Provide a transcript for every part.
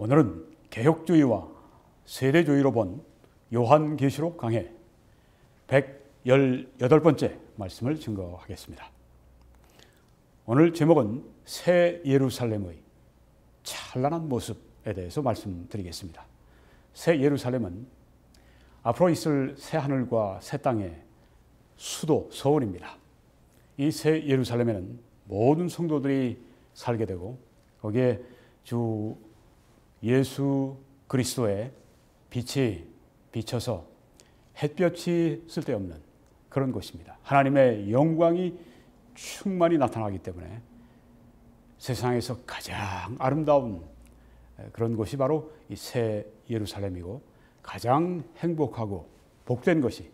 오늘은 개혁주의와 세대주의로 본 요한계시록 강해 118번째 말씀을 증거하겠습니다. 오늘 제목은 새 예루살렘의 찬란한 모습에 대해서 말씀드리겠습니다. 새 예루살렘은 앞으로 있을 새 하늘과 새 땅의 수도 서울입니다. 이 새 예루살렘에는 모든 성도들이 살게 되고 거기에 주 예수 그리스도의 빛이 비쳐서 햇볕이 쓸데없는 그런 곳입니다. 하나님의 영광이 충만히 나타나기 때문에 세상에서 가장 아름다운 그런 곳이 바로 이 새 예루살렘이고 가장 행복하고 복된 곳이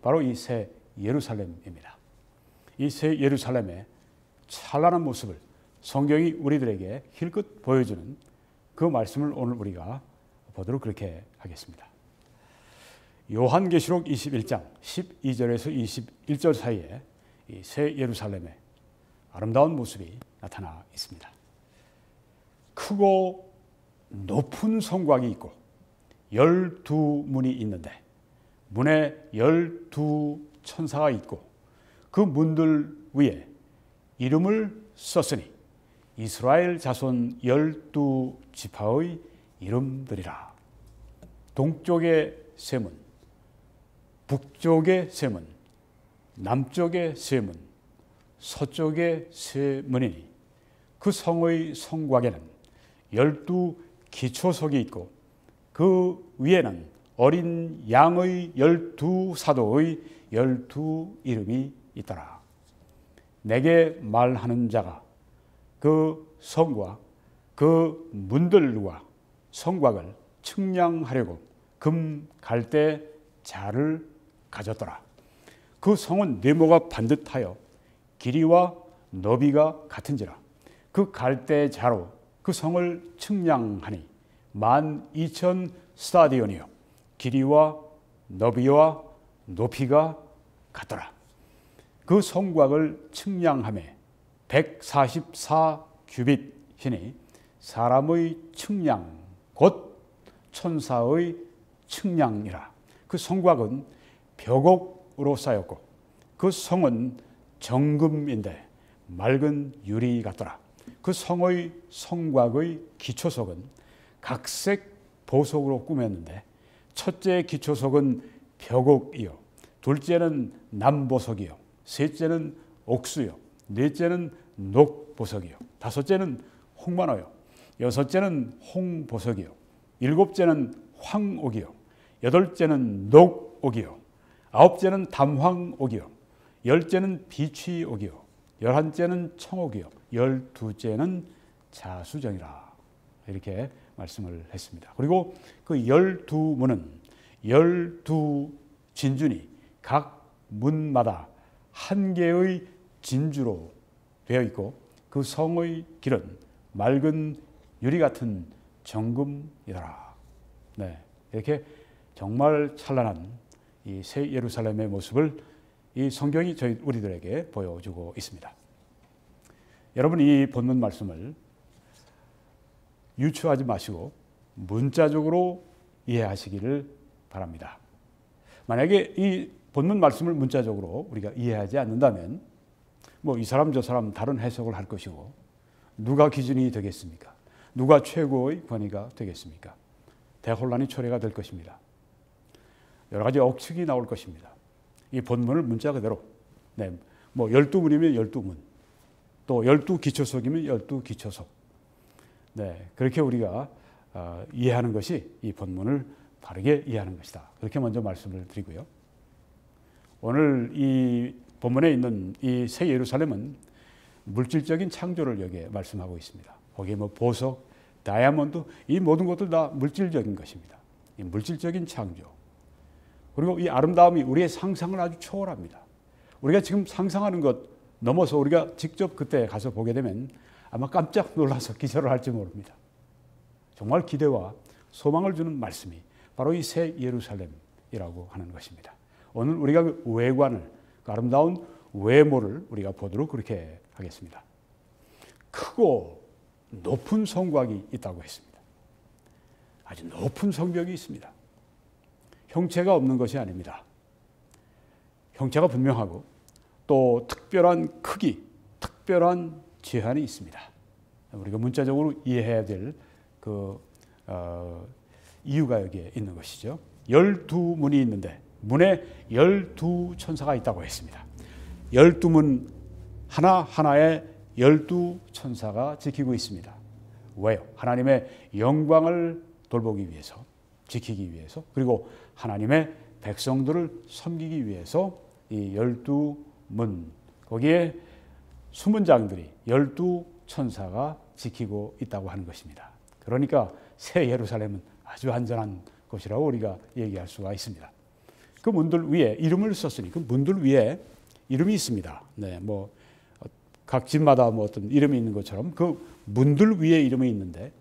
바로 이 새 예루살렘입니다. 이 새 예루살렘의 찬란한 모습을 성경이 우리들에게 힐끗 보여주는 그 말씀을 오늘 우리가 보도록 그렇게 하겠습니다. 요한계시록 21장 12절에서 21절 사이에 이 새 예루살렘의 아름다운 모습이 나타나 있습니다. 크고 높은 성곽이 있고 12문이 있는데 문에 12천사가 있고 그 문들 위에 이름을 썼으니 이스라엘 자손 12지파의 이름들이라. 동쪽의 세 문, 북쪽의 세 문, 남쪽의 세 문, 서쪽의 세 문이니 그 성의 성곽에는 12기초석이 있고 그 위에는 어린 양의 12사도의 12이름이 있더라. 내게 말하는 자가 그 성과 그 문들과 성곽을 측량하려고 금 갈대 자를 가졌더라. 그 성은 네모가 반듯하여 길이와 너비가 같은지라. 그 갈대 자로 그 성을 측량하니 12,000 스타디온이요 길이와 너비와 높이가 같더라. 그 성곽을 측량하매 144규빗이니 사람의 측량 곧 천사의 측량이라. 그 성곽은 벽옥으로 쌓였고 그 성은 정금인데 맑은 유리 같더라. 그 성의 성곽의 기초석은 각색 보석으로 꾸몄는데 첫째 기초석은 벽옥이요 둘째는 남보석이요 셋째는 옥수요 넷째는 녹보석이요 다섯째는 홍만호요 여섯째는 홍보석이요 일곱째는 황옥이요 여덟째는 녹옥이요 아홉째는 담황옥이요 열째는 비취옥이요 열한째는 청옥이요 열두째는 자수정이라. 이렇게 말씀을 했습니다. 그리고 그 12문은 12진주니 각 문마다 한 개의 진주로 되어 있고 그 성의 길은 맑은 유리 같은 정금이더라. 네, 이렇게 정말 찬란한 이 새 예루살렘의 모습을 이 성경이 우리들에게 보여주고 있습니다. 여러분, 이 본문 말씀을 유추하지 마시고 문자적으로 이해하시기를 바랍니다. 만약에 이 본문 말씀을 문자적으로 우리가 이해하지 않는다면 이 사람 저 사람 다른 해석을 할 것이고 누가 기준이 되겠습니까? 누가 최고의 권위가 되겠습니까? 대혼란이 초래가 될 것입니다. 여러 가지 억측이 나올 것입니다. 이 본문을 문자 그대로 12문이면 12문 또 12기초석이면 12기초석 그렇게 우리가 이해하는 것이 이 본문을 바르게 이해하는 것이다. 그렇게 먼저 말씀을 드리고요. 오늘 이 본문에 있는 이 새 예루살렘은 물질적인 창조를 여기에 말씀하고 있습니다. 거기에 보석, 다이아몬드 이 모든 것들 다 물질적인 것입니다. 이 물질적인 창조. 그리고 이 아름다움이 우리의 상상을 아주 초월합니다. 우리가 지금 상상하는 것 넘어서 우리가 직접 그때 가서 보게 되면 아마 깜짝 놀라서 기절을 할지 모릅니다. 정말 기대와 소망을 주는 말씀이 바로 이 새 예루살렘이라고 하는 것입니다. 오늘 우리가 그 외관을, 그 아름다운 외모를 우리가 보도록 그렇게 하겠습니다. 크고 높은 성곽이 있다고 했습니다. 아주 높은 성벽이 있습니다. 형체가 없는 것이 아닙니다. 형체가 분명하고 또 특별한 크기, 특별한 제한이 있습니다. 우리가 문자적으로 이해해야 될 이유가 여기에 있는 것이죠. 12문이 있는데 문에 12천사가 있다고 했습니다. 12문 하나하나에 12천사가 지키고 있습니다. 왜요? 하나님의 영광을 돌보기 위해서, 지키기 위해서, 그리고 하나님의 백성들을 섬기기 위해서 이 12문, 거기에 수문장들이 12천사가 지키고 있다고 하는 것입니다. 그러니까 새 예루살렘은 아주 안전한 곳이라고 우리가 얘기할 수가 있습니다. 그 문들 위에 이름을 썼으니 그 문들 위에 이름이 있습니다. 네, 각 집마다 어떤 이름이 있는 것처럼 그 문들 위에 이름이 있는데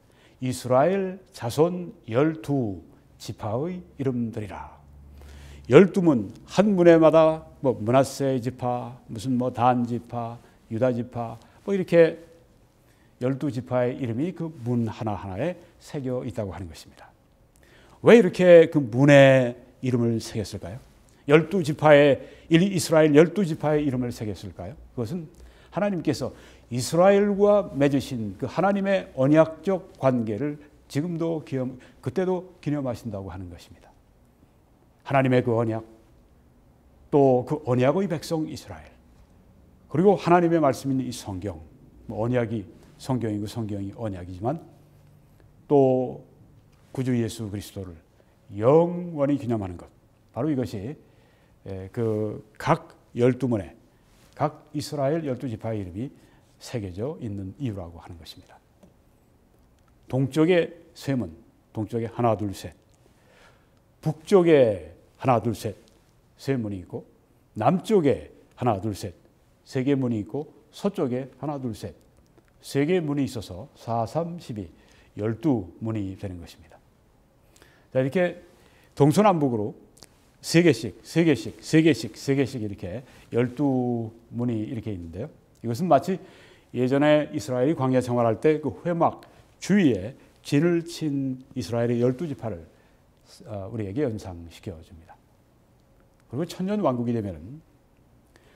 이스라엘 자손 12지파의 이름들이라. 12문, 한 문에마다 므낫세 지파, 무슨 단 지파, 유다 지파, 이렇게 12지파의 이름이 그 문 하나하나에 새겨 있다고 하는 것입니다. 왜 이렇게 그 문에 이름을 새겼을까요? 12지파의 이스라엘 12지파의 이름을 새겼을까요? 그것은 하나님께서 이스라엘과 맺으신 그 하나님의 언약적 관계를 지금도 그때도 기념하신다고 하는 것입니다. 하나님의 그 언약, 또 그 언약의 백성 이스라엘, 그리고 하나님의 말씀인 이 성경, 언약이 성경이고 성경이 언약이지만 또 구주 예수 그리스도를 영원히 기념하는 것, 바로 이것이 그 각 12문에 각 이스라엘 12지파의 이름이 새겨져 있는 이유라고 하는 것입니다. 동쪽에 세 문, 동쪽에 하나 둘 셋, 북쪽에 하나 둘 셋, 세 문이 있고, 남쪽에 하나 둘 셋, 세 개 문이 있고, 서쪽에 하나 둘 셋, 세 개의 문이 있어서 4, 3, 12, 12문이 되는 것입니다. 자, 이렇게 동서남북으로 세 개씩 이렇게 12문이 이렇게 있는데요. 이것은 마치 예전에 이스라엘이 광야 생활할 때 그 회막 주위에 진을 친 이스라엘의 12지파를 우리에게 연상시켜 줍니다. 그리고 천년왕국이 되면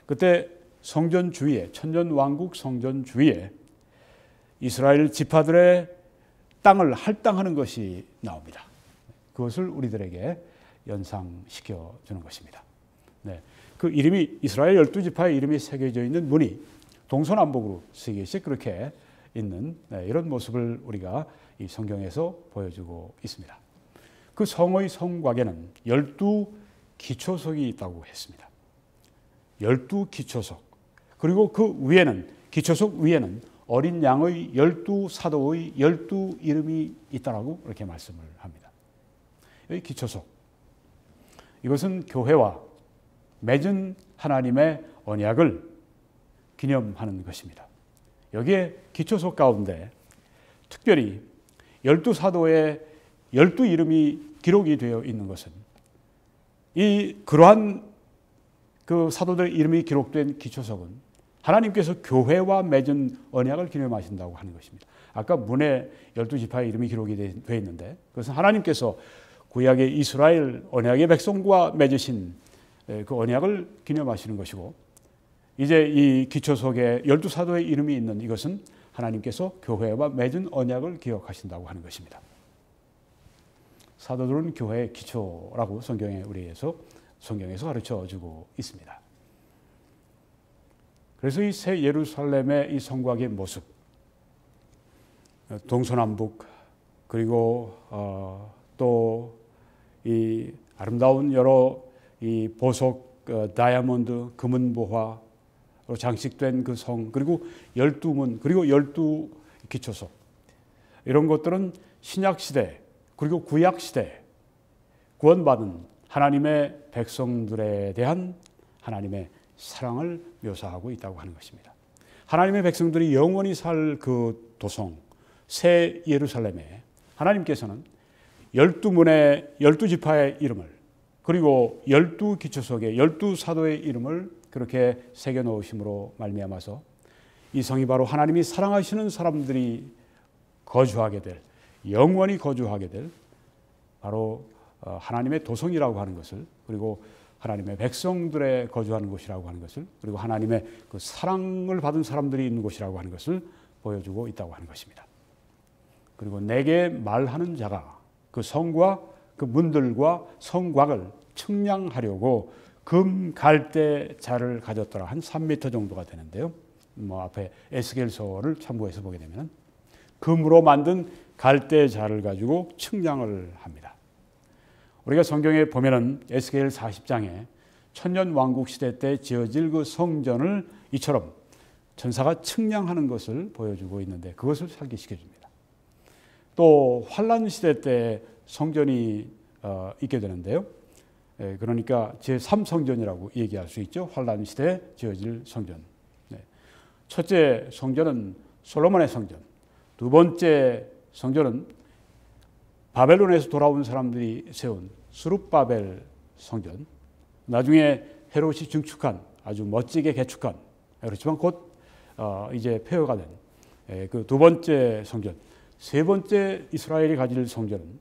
그때 성전 주위에, 천년왕국 성전 주위에 이스라엘 지파들의 땅을 할당하는 것이 나옵니다. 그것을 우리들에게 연상시켜 주는 것입니다. 네. 그 이름이 이스라엘 12지파의 이름이 새겨져 있는 문이 동서남북으로 세 개씩 그렇게 있는 이런 모습을 우리가 이 성경에서 보여주고 있습니다. 그 성의 성곽에는 12기초석이 있다고 했습니다. 12기초석. 그리고 그 위에는, 기초석 위에는 어린 양의 12사도의 12이름이 있다라고 이렇게 말씀을 합니다. 이 기초석. 이것은 교회와 맺은 하나님의 언약을 기념하는 것입니다. 여기에 기초석 가운데 특별히 12사도의 12이름이 기록이 되어 있는 것은 그러한 그 사도들의 이름이 기록된 기초석은 하나님께서 교회와 맺은 언약을 기념하신다고 하는 것입니다. 아까 문에 12지파의 이름이 기록이 되어 있는데 그것은 하나님께서 구약의 이스라엘 언약의 백성과 맺으신 그 언약을 기념하시는 것이고, 이제 이 기초석에 12사도의 이름이 있는 이것은 하나님께서 교회와 맺은 언약을 기억하신다고 하는 것입니다. 사도들은 교회의 기초라고 성경에서 가르쳐주고 있습니다. 그래서 이 새 예루살렘의 이 성곽의 모습, 동서남북, 그리고 또 이 아름다운 여러 이 보석, 다이아몬드, 금은보화로 장식된 그 성, 그리고 12문, 그리고 12기초석, 이런 것들은 신약시대 그리고 구약시대 구원받은 하나님의 백성들에 대한 하나님의 사랑을 묘사하고 있다고 하는 것입니다. 하나님의 백성들이 영원히 살 그 도성 새 예루살렘에 하나님께서는 12문의 12지파의 이름을, 그리고 12기초석의 12사도의 이름을 그렇게 새겨 놓으심으로 말미암아서 이 성이 바로 하나님이 사랑하시는 사람들이 거주하게 될, 영원히 거주하게 될 바로 하나님의 도성이라고 하는 것을, 그리고 하나님의 백성들의 거주하는 곳이라고 하는 것을, 그리고 하나님의 그 사랑을 받은 사람들이 있는 곳이라고 하는 것을 보여주고 있다고 하는 것입니다. 그리고 내게 말하는 자가 그 성과 그 문들과 성곽을 측량하려고 금 갈대 자를 가졌더라. 한 3m 정도가 되는데요. 앞에 에스겔서를 참고해서 보게 되면 금으로 만든 갈대 자를 가지고 측량을 합니다. 우리가 성경에 보면은 에스겔 40장에 천년 왕국 시대 때 지어질 그 성전을 이처럼 천사가 측량하는 것을 보여주고 있는데 그것을 상기시켜 줍니다. 또 환란 시대 때 성전이 있게 되는데요. 그러니까 제3성전이라고 얘기할 수 있죠. 환란 시대에 지어질 성전. 첫째 성전은 솔로몬의 성전. 두 번째 성전은 바벨론에서 돌아온 사람들이 세운 스룹바벨 성전. 나중에 헤롯이 증축한 아주 멋지게 개축한, 그렇지만 곧 이제 폐허가 된 그 두 번째 성전. 세 번째 이스라엘이 가질 성전은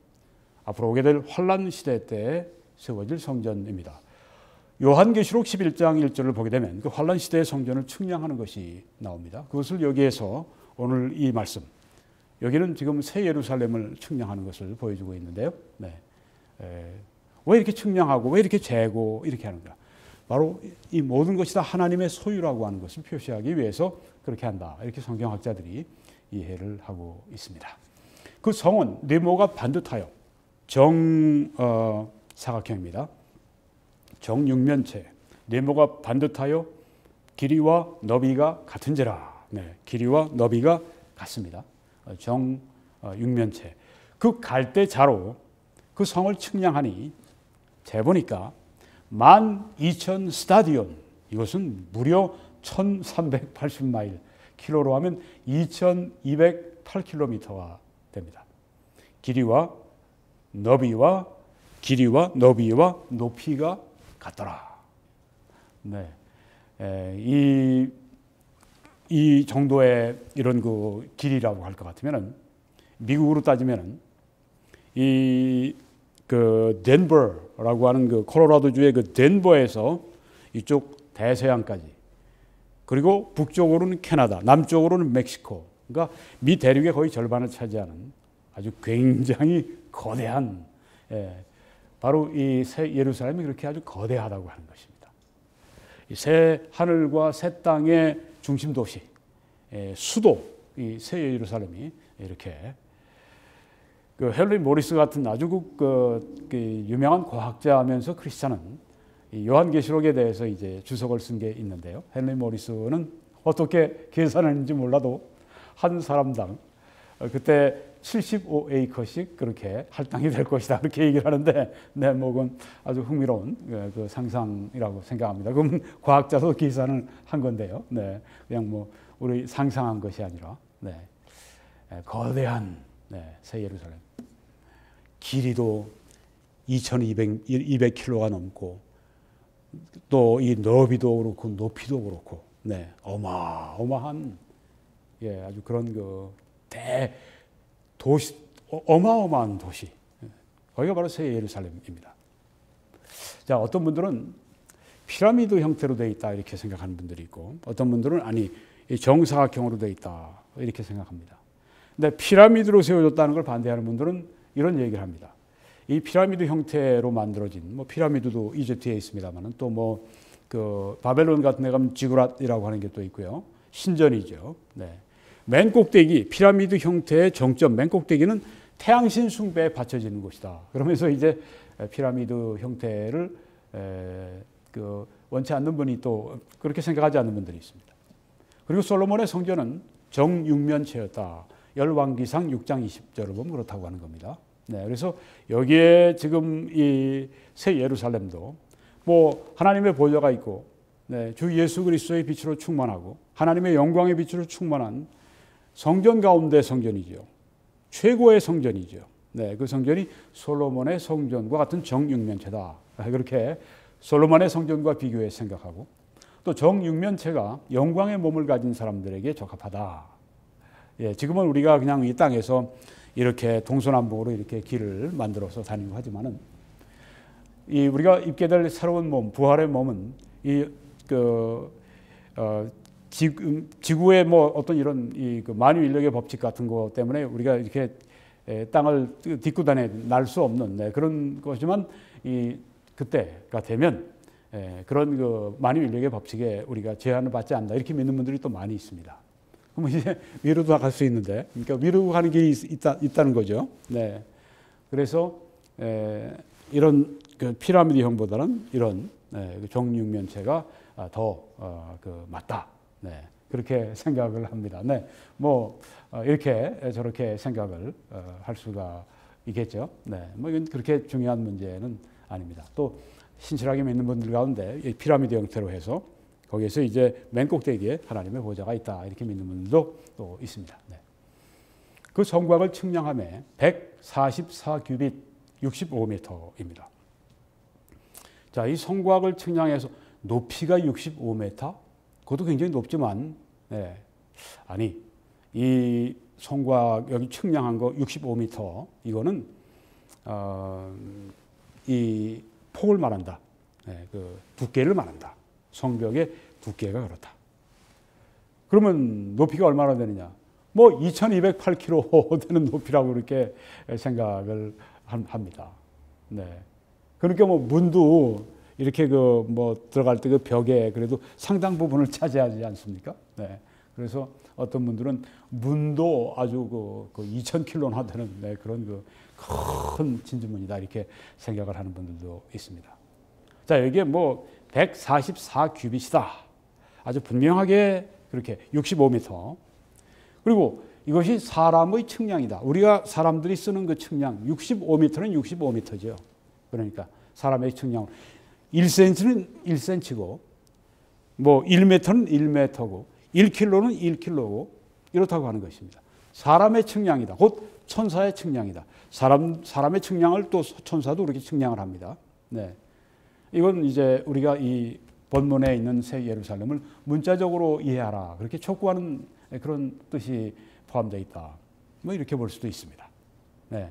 앞으로 오게 될 환란 시대 때 세워질 성전입니다. 요한계시록 11장 1절을 보게 되면 그 환란 시대의 성전을 측량하는 것이 나옵니다. 그것을 여기에서 오늘 이 말씀, 여기는 지금 새 예루살렘을 측량하는 것을 보여주고 있는데요. 왜 이렇게 측량하고 왜 이렇게 재고 이렇게 하는가? 바로 이 모든 것이 다 하나님의 소유라고 하는 것을 표시하기 위해서 그렇게 한다. 이렇게 성경학자들이 이해를 하고 있습니다. 그 성은 네모가 반듯하여 정사각형입니다. 정육면체, 네모가 반듯하여 길이와 너비가 같은지라. 길이와 너비가 같습니다. 정육면체. 그 갈대자로 그 성을 측량하니 재보니까 12,000 스타디온, 이것은 무려 1380마일, 킬로로 하면 2208km가 됩니다. 길이와 너비와 높이가 같더라. 이 정도의 이런 그 길이라고 할 것 같으면은 미국으로 따지면은 그 덴버라고 하는 그 콜로라도주의 그 덴버에서 이쪽 대서양까지, 그리고 북쪽으로는 캐나다, 남쪽으로는 멕시코, 그러니까 미 대륙의 거의 절반을 차지하는 아주 굉장히 거대한, 바로 이 새 예루살렘이 그렇게 아주 거대하다고 하는 것입니다. 이 새 하늘과 새 땅의 중심 도시, 수도, 이 새 예루살렘이 이렇게, 그 헨리 모리스 같은 아주 그 유명한 과학자면서 크리스찬은 이 요한계시록에 대해서 이제 주석을 쓴 게 있는데요. 헨리 모리스는 어떻게 계산했는지 몰라도 한 사람당 그때 75에이커씩 그렇게 할당이 될 것이다, 그렇게 얘기를 하는데, 그건 아주 흥미로운 그 상상이라고 생각합니다. 그럼 과학자도 계산을 한 건데요. 그냥 뭐 우리 상상한 것이 아니라, 거대한 새 예루살렘. 길이도 2200km가 넘고, 또 이 너비도 그렇고 높이도 그렇고, 어마어마한, 아주 그런 그 도시, 어마어마한 도시. 거기가 바로 새 예루살렘입니다. 자, 어떤 분들은 피라미드 형태로 되어 있다 이렇게 생각하는 분들이 있고, 어떤 분들은 아니 정사각형으로 되어 있다 이렇게 생각합니다. 근데 피라미드로 세워졌다는 걸 반대하는 분들은 이런 얘기를 합니다. 이 피라미드 형태로 만들어진, 뭐 피라미드도 이집트에 있습니다만은 또 뭐 그 바벨론 같은 데 가면 지구랏이라고 하는 게 또 있고요. 신전이죠. 맨 꼭대기, 피라미드 형태의 정점, 맨 꼭대기는 태양신 숭배에 바쳐지는 곳이다. 그러면서 이제 피라미드 형태를 원치 않는 분이 또 그렇게 생각하지 않는 분들이 있습니다. 그리고 솔로몬의 성전은 정육면체였다. 열왕기상 6장 20절을 보면 그렇다고 하는 겁니다. 그래서 여기에 지금 이 새 예루살렘도 뭐 하나님의 보좌가 있고, 주 예수 그리스도의 빛으로 충만하고 하나님의 영광의 빛으로 충만한 성전 가운데 성전이죠. 최고의 성전이죠. 그 성전이 솔로몬의 성전과 같은 정육면체다. 그렇게 솔로몬의 성전과 비교해 생각하고, 또 정육면체가 영광의 몸을 가진 사람들에게 적합하다. 예, 지금은 우리가 그냥 이 땅에서 이렇게 동서남북으로 이렇게 길을 만들어서 다니고 하지만은 이 우리가 입게 될 새로운 몸, 부활의 몸은 지구의 뭐 어떤 이런 그 만유 인력의 법칙 같은 것 때문에 우리가 이렇게 땅을 딛고 날 수 없는 그런 것이지만 그때가 되면 그런 그 만유 인력의 법칙에 우리가 제한을 받지 않는다 이렇게 믿는 분들이 또 많이 있습니다. 그럼 이제 위로도 갈 수 있는데, 그러니까 위로 가는 길이 있다는 거죠. 네. 그래서 이런 그 피라미드형보다는 이런 정육면체가 더 맞다. 네. 그렇게 생각을 합니다. 네. 뭐 이렇게 저렇게 생각을 할 수가 있겠죠. 네. 뭐 이건 그렇게 중요한 문제는 아닙니다. 또 신실하게 믿는 분들 가운데 이 피라미드 형태로 해서 거기에서 이제 맨 꼭대기에 하나님의 보좌가 있다 이렇게 믿는 분들도 또 있습니다. 네. 그 성곽을 측량함에 144규빗 65m입니다. 자, 이 성곽을 측량해서 높이가 65m? 그것도 굉장히 높지만, 네. 아니, 이 성곽 여기 측량한 거 65m, 이거는, 이 폭을 말한다. 네, 그 두께를 말한다. 성벽의 두께가 그렇다. 그러면 높이가 얼마나 되느냐? 뭐 2208km 되는 높이라고 이렇게 생각을 합니다. 네. 그러니까 뭐 문도 이렇게 그 뭐 들어갈 때 그 벽에 그래도 상당 부분을 차지하지 않습니까? 네. 그래서 어떤 분들은 문도 아주 그 2000km나 되는 그런 그 큰 진주문이다 이렇게 생각을 하는 분들도 있습니다. 자, 여기에 뭐 144규빗이다. 아주 분명하게 그렇게 65m. 그리고 이것이 사람의 측량이다. 우리가 사람들이 쓰는 그 측량 65m는 65m죠. 그러니까 사람의 측량 1cm는 1cm고 뭐 1m는 1m고 1kg는 1kg고 이렇다고 하는 것입니다. 사람의 측량이다. 곧 천사의 측량이다. 사람의 측량을 또 천사도 그렇게 측량을 합니다. 네. 이건 이제 우리가 이 본문에 있는 새 예루살렘을 문자적으로 이해하라. 그렇게 촉구하는 그런 뜻이 포함되어 있다. 뭐 이렇게 볼 수도 있습니다. 네.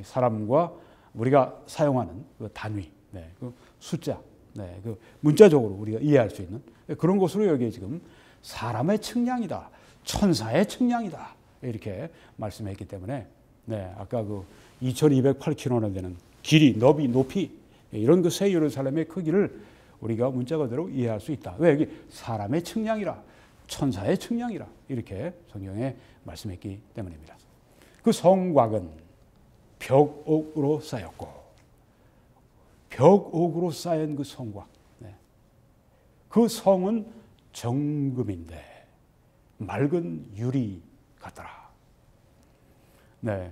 사람과 우리가 사용하는 그 단위, 네. 그 숫자, 네. 그 문자적으로 우리가 이해할 수 있는 그런 것으로 여기에 지금 사람의 측량이다. 천사의 측량이다. 이렇게 말씀했기 때문에 네. 아까 그 2208km나 되는 길이, 너비, 높이 이런 그 새 예루살렘의 크기를 우리가 문자 그대로 이해할 수 있다. 왜? 여기 사람의 측량이라, 천사의 측량이라 이렇게 성경에 말씀했기 때문입니다. 그 성곽은 벽옥으로 쌓였고, 벽옥으로 쌓인 그 성곽, 네. 그 성은 정금인데 맑은 유리 같더라. 네,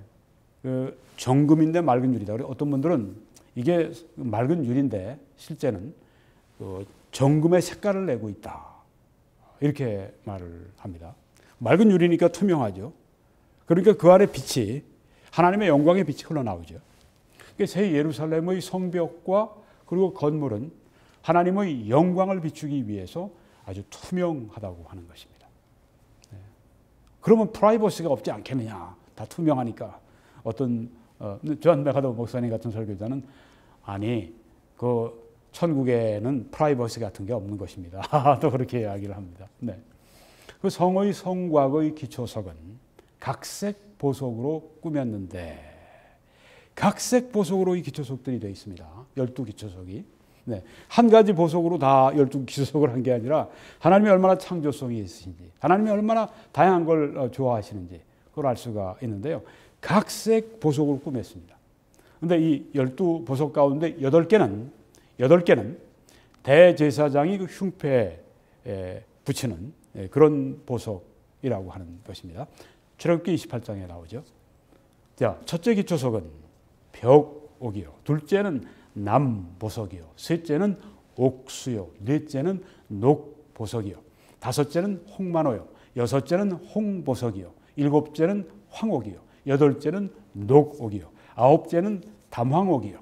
그 정금인데 맑은 유리다. 어떤 분들은 이게 맑은 유리인데 실제는 그 정금의 색깔을 내고 있다. 이렇게 말을 합니다. 맑은 유리니까 투명하죠. 그러니까 그 안에 빛이 하나님의 영광의 빛이 흘러나오죠. 새 예루살렘의 성벽과 그리고 건물은 하나님의 영광을 비추기 위해서 아주 투명하다고 하는 것입니다. 네. 그러면 프라이버시가 없지 않겠느냐. 다 투명하니까. 어떤 존 맥가더 목사님 같은 설교자는 아니 그 천국에는 프라이버시 같은 게 없는 것입니다. 또 그렇게 이야기를 합니다. 네. 그 성의 성곽의 기초석은 각색 보석으로 꾸몄는데 각색 보석으로 이 기초석들이 되어 있습니다. 12기초석이. 네. 한 가지 보석으로 다 12기초석을 한 게 아니라 하나님이 얼마나 창조성이 있으신지 하나님이 얼마나 다양한 걸 좋아하시는지 그걸 알 수가 있는데요. 각색 보석으로 꾸몄습니다. 그런데 이 12보석 가운데 8개는 대제사장이 그 흉패에 붙이는 그런 보석이라고 하는 것입니다. 출애굽기 28장에 나오죠. 자, 첫째 기초석은 벽옥이요. 둘째는 남보석이요. 셋째는 옥수요. 넷째는 녹보석이요. 다섯째는 홍만호요. 여섯째는 홍보석이요. 일곱째는 황옥이요. 여덟째는 녹옥이요. 아홉째는 담황옥이요.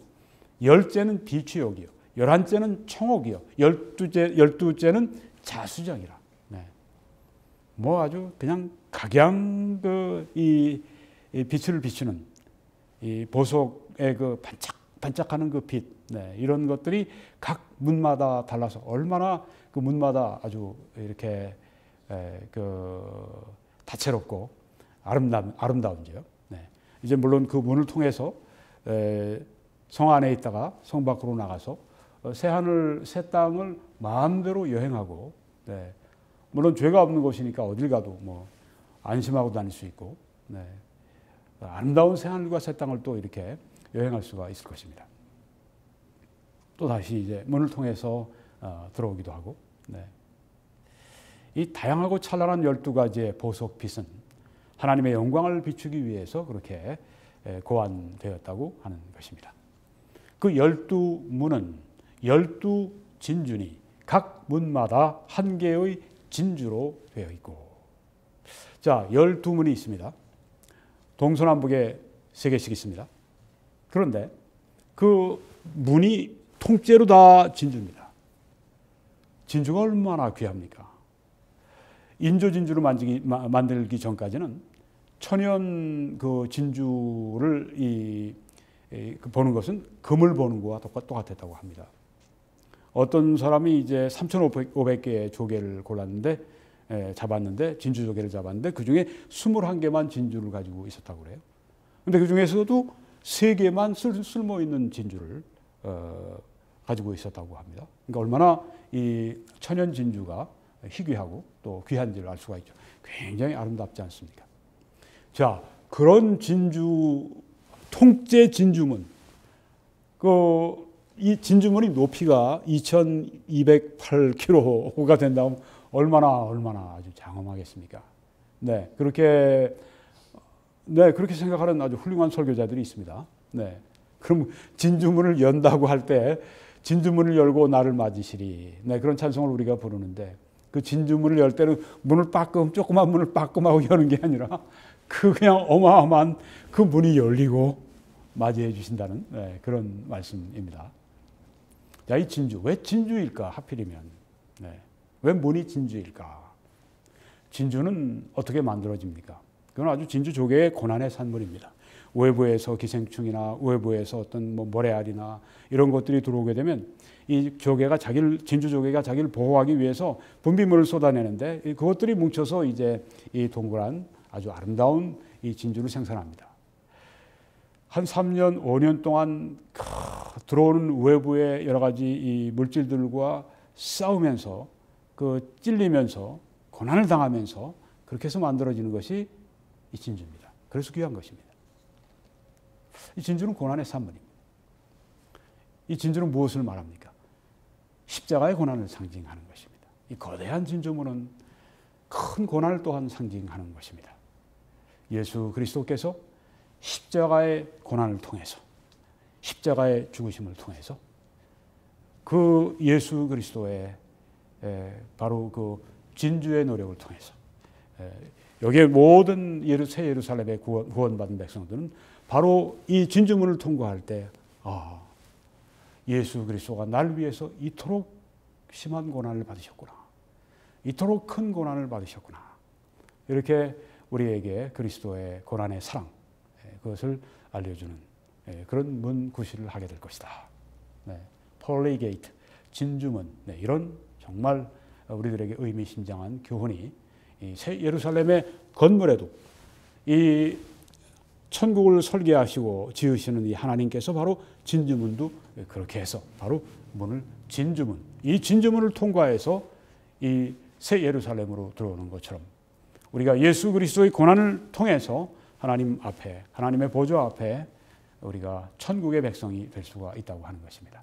열째는 비취옥이요. 11째는 청옥이요. 12째는 자수정이라. 네. 뭐 아주 그냥 각양 이 빛을 비추는 이 보석의 그 반짝반짝하는 그 빛, 이런 것들이 각 문마다 달라서 얼마나 그 문마다 아주 이렇게 그 다채롭고 아름다운지요. 이제 물론 그 문을 통해서 성 안에 있다가 성 밖으로 나가서 새하늘 새 땅을 마음대로 여행하고, 물론 죄가 없는 곳이니까 어딜 가도 뭐 안심하고 다닐 수 있고, 아름다운 새하늘과 새 땅을 또 이렇게 여행할 수가 있을 것입니다. 또 다시 이제 문을 통해서 들어오기도 하고, 이 다양하고 찬란한 12가지의 보석 빛은 하나님의 영광을 비추기 위해서 그렇게 고안되었다고 하는 것입니다. 그 12문은 12진주니 각 문마다 한 개의 진주로 되어 있고, 자, 12문이 있습니다. 동서남북에 3개씩 있습니다. 그런데 그 문이 통째로 다 진주입니다. 진주가 얼마나 귀합니까? 인조 진주를 만들기 전까지는 천연 그 진주를 보는 것은 금을 보는 것과 똑같았다고 합니다. 어떤 사람이 이제 3,500개의 조개를 골랐는데 잡았는데 진주 조개를 잡았는데 그 중에 21개만 진주를 가지고 있었다고 그래요. 근데 그 중에서도 3개만 쓸모 있는 진주를 가지고 있었다고 합니다. 그러니까 얼마나 이 천연 진주가 희귀하고 또 귀한지를 알 수가 있죠. 굉장히 아름답지 않습니까? 자, 그런 진주, 통째 진주문. 이 진주문이 높이가 2,208km가 된다면 얼마나 아주 장엄하겠습니까? 그렇게 생각하는 아주 훌륭한 설교자들이 있습니다. 그럼 진주문을 연다고 할 때 진주문을 열고 나를 맞으시리. 그런 찬송을 우리가 부르는데, 그 진주문을 열 때는 조그만 문을 빠끔하고 여는 게 아니라 그냥 어마어마한 그 문이 열리고 맞이해 주신다는 그런 말씀입니다. 자, 이 진주, 왜 진주일까? 하필이면. 왜 문이 진주일까? 진주는 어떻게 만들어집니까? 그건 아주 진주 조개의 고난의 산물입니다. 외부에서 기생충이나 외부에서 어떤 모래알이나 이런 것들이 들어오게 되면 이 진주 조개가 자기를 보호하기 위해서 분비물을 쏟아내는데 그것들이 뭉쳐서 이제 이 동그란 아주 아름다운 이 진주를 생산합니다. 한 3년, 5년 동안 들어오는 외부의 여러 가지 이 물질들과 싸우면서 찔리면서 고난을 당하면서 그렇게 해서 만들어지는 것이 이 진주입니다. 그래서 귀한 것입니다. 이 진주는 고난의 산물입니다. 이 진주는 무엇을 말합니까? 십자가의 고난을 상징하는 것입니다. 이 거대한 진주문은 큰 고난을 또한 상징하는 것입니다. 예수 그리스도께서 십자가의 고난을 통해서, 십자가의 죽으심을 통해서 그 예수 그리스도의 바로 그 진주의 노력을 통해서 여기에 모든 새 예루살렘에 구원받은 백성들은 바로 이 진주문을 통과할 때 예수 그리스도가 날 위해서 이토록 심한 고난을 받으셨구나. 이토록 큰 고난을 받으셨구나. 이렇게 우리에게 그리스도의 고난의 사랑, 그것을 알려주는 그런 문 구실을 하게 될 것이다. 펄리 게이트, 진주문, 이런 정말 우리들에게 의미심장한 교훈이 새 예루살렘의 건물에도 이 천국을 설계하시고 지으시는 이 하나님께서 바로 진주문도 그렇게 해서 바로 문을 진주문, 이 진주문을 통과해서 이 새 예루살렘으로 들어오는 것처럼 우리가 예수 그리스도의 고난을 통해서 하나님 앞에, 하나님의 보좌 앞에 우리가 천국의 백성이 될 수가 있다고 하는 것입니다.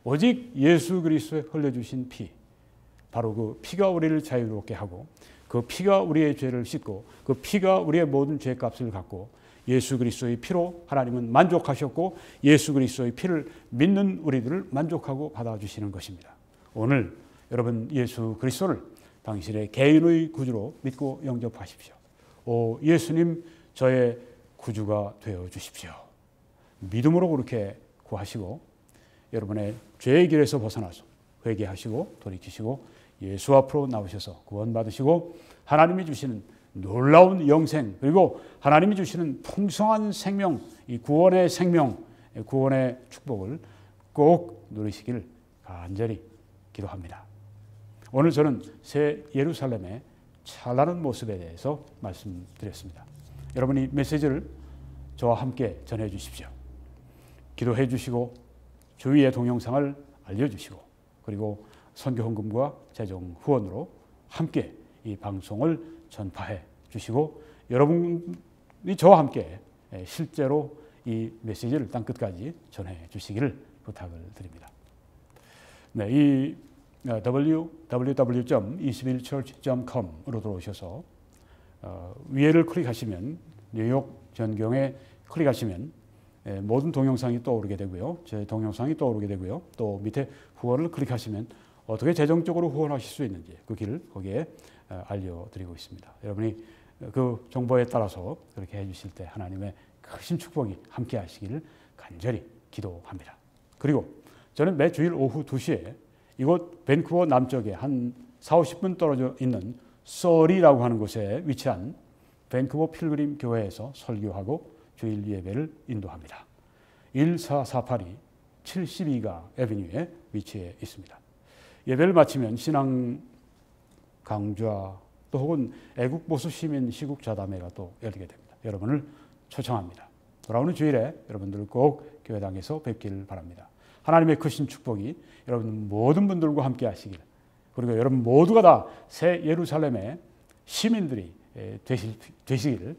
오직 예수 그리스도의 흘려주신 피, 바로 그 피가 우리를 자유롭게 하고 그 피가 우리의 죄를 씻고 그 피가 우리의 모든 죄값을 갖고 예수 그리스도의 피로 하나님은 만족하셨고 예수 그리스도의 피를 믿는 우리들을 만족하고 받아주시는 것입니다. 오늘 여러분 예수 그리스도를 당신의 개인의 구주로 믿고 영접하십시오. 오 예수님, 저의 구주가 되어 주십시오. 믿음으로 그렇게 구하시고 여러분의 죄의 길에서 벗어나서 회개하시고 돌이키시고 예수 앞으로 나오셔서 구원받으시고 하나님이 주시는 놀라운 영생, 그리고 하나님이 주시는 풍성한 생명, 이 구원의 생명, 구원의 축복을 꼭 누리시길 간절히 기도합니다. 오늘 저는 새 예루살렘의 찬란한 모습에 대해서 말씀드렸습니다. 여러분이 메시지를 저와 함께 전해 주십시오. 기도해 주시고 주위의 동영상을 알려주시고 그리고 선교 헌금과 재정 후원으로 함께 이 방송을 전파해 주시고 여러분이 저와 함께 실제로 이 메시지를 땅끝까지 전해 주시기를 부탁을 드립니다. 네, 이 www.21church.com으로 들어오셔서 위에를 클릭하시면 뉴욕 전경에 클릭하시면 모든 동영상이 떠오르게 되고요. 제 동영상이 떠오르게 되고요. 또 밑에 후원을 클릭하시면 어떻게 재정적으로 후원하실 수 있는지 그 길을 거기에 알려드리고 있습니다. 여러분이 그 정보에 따라서 그렇게 해주실 때 하나님의 크신 축복이 함께 하시기를 간절히 기도합니다. 그리고 저는 매 주일 오후 2시에 이곳 밴쿠버 남쪽에 한 40-50분 떨어져 있는 서리라고 하는 곳에 위치한 밴쿠버 필그림 교회에서 설교하고 주일 예배를 인도합니다. 1448이 72가 애비뉴에 위치해 있습니다. 예배를 마치면 신앙 강좌 또 혹은 애국 보수 시민 시국 자담회가 또 열리게 됩니다. 여러분을 초청합니다. 돌아오는 주일에 여러분들 꼭 교회당에서 뵙기를 바랍니다. 하나님의 크신 축복이 여러분 모든 분들과 함께 하시길 그리고 여러분 모두가 다 새 예루살렘의 시민들이 되시기를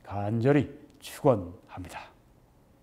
간절히 축원합니다.